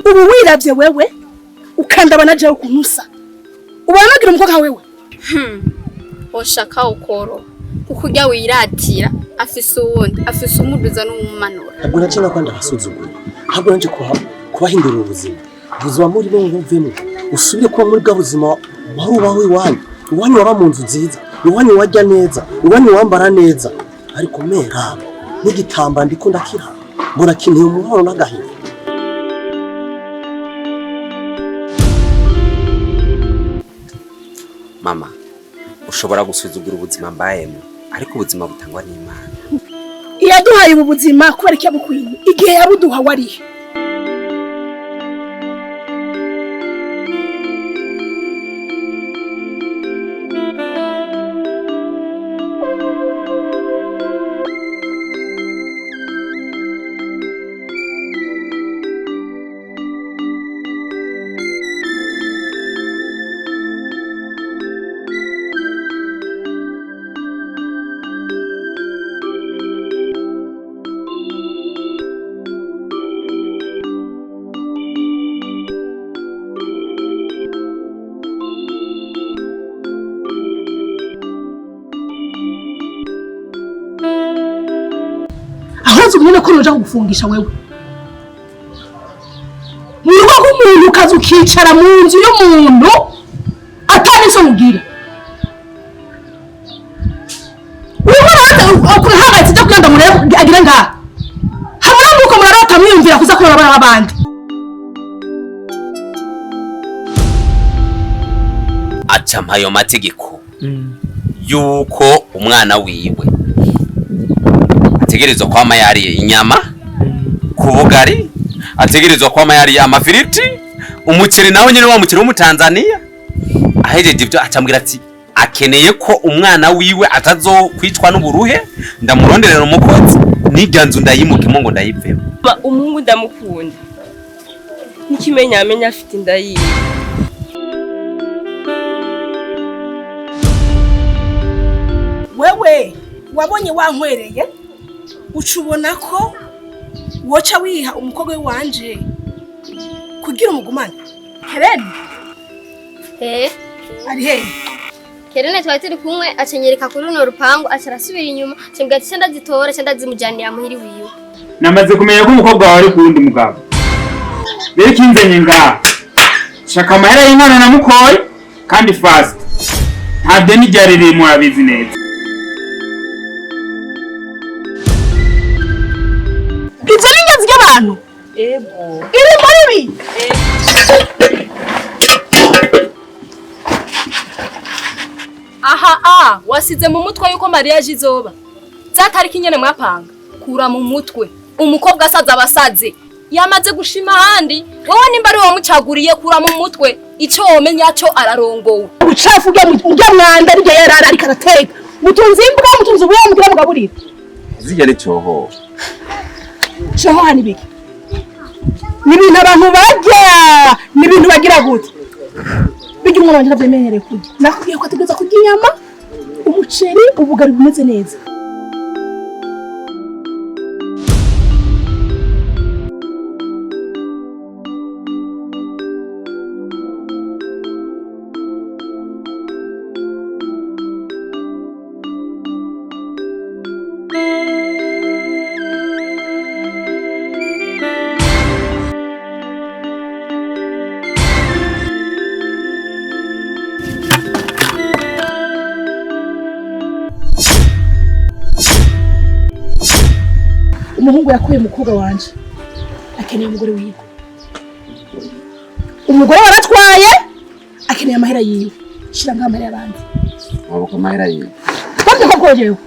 ubu wiravye wewe ukandaba naje ukunusa ubona nagira umukobwa wewe oshaka ukoro kukurya wiratira afise uwundi afise umuduza n'umumanura ntabwo nacina kwanda basuzugura ntabwo nanje kubahindura ubuzima muri bo nguvemo usubire kuba muri bw'ubuzima warubaho iwanyu waba mu nzu nziza iwanyu wajya neza iwanyu wambara neza ariko mera n'igitamba ndiko ndakira murakineye umuhoro n'agahinda. Mama ushobora gusuzugura ubuzima mbayemo ariko ubuzima butangwa n'Imana. Iyaduhaye ubu buzima kubera iki yabukwiye igihe yabuduha warihe Nyine ko roja kugufungisha wewe niba umuntu kaza ukicara mu nzu y'umuntu atari so mugira ubu hagaze cyo kwenda murebe agira ngaha hamwe nuko murarota mwiyumvira kuza kuraba abandi aca mpayo mategeko yuko umwana wiwe ategerezwa kwama yariye inyama ku bugari ategerezwa kwama yariye amafiriti umuceri nawe nyine wa muceri wo mu Tanzania ahejeje ibyo acambwira ati akeneye ko umwana wiwe atazokwicwa n'uburuhe ndamuronderera umukozi nijyanzu ndayimukimo ngo ndayivemo umuhungu ndamukunda nikimenya amenya afite indayi wewe wabonye wankwereye ucubona ko woca wiha umukobwa wanje kugira umugumane Helene ari he Helene twari turi kumwe acenyereka kuri runo rupangu acarasubira inyuma cyembwa ati senda zitora senda zimujanira muhiri wiwe namaze kumenya ko umukobwa wawe kundi mugabo rero kinzenye nga shaka mahera y'Imana namukoye kandi fast nta deni ryaririye mu abizi neza Ibyo n'ingenzi y'abantu iri muri bi aha wasize mu mutwe yuko Maria jizoba zatariki nyene mwapanga kura mu mutwe umukobwa asaza abasaze yamaze gushima handi wowe nimba ari wo mucaguriye kura mu mutwe ico womenya cyo ararongowe ubucafu bwa mwanda ari yarara ari karateka mutunzi imbwa mutunzi ubuye mugira mugaburira zijya n'icyoho cyoho hani biki ni ibintu abantu barya ni ibintu bagira gute bijya umwana wanje navyemenyereye kurya nakubwiye ko ategeza kurya inyama umuceri ubugari bumeze neza umuhungu yakuye umukobwa wanje akeneye umugore wiwe umugore waratwaye akeneye amahera yiwe shira amahera y'abandi amahera yiwe kandi ko kojewe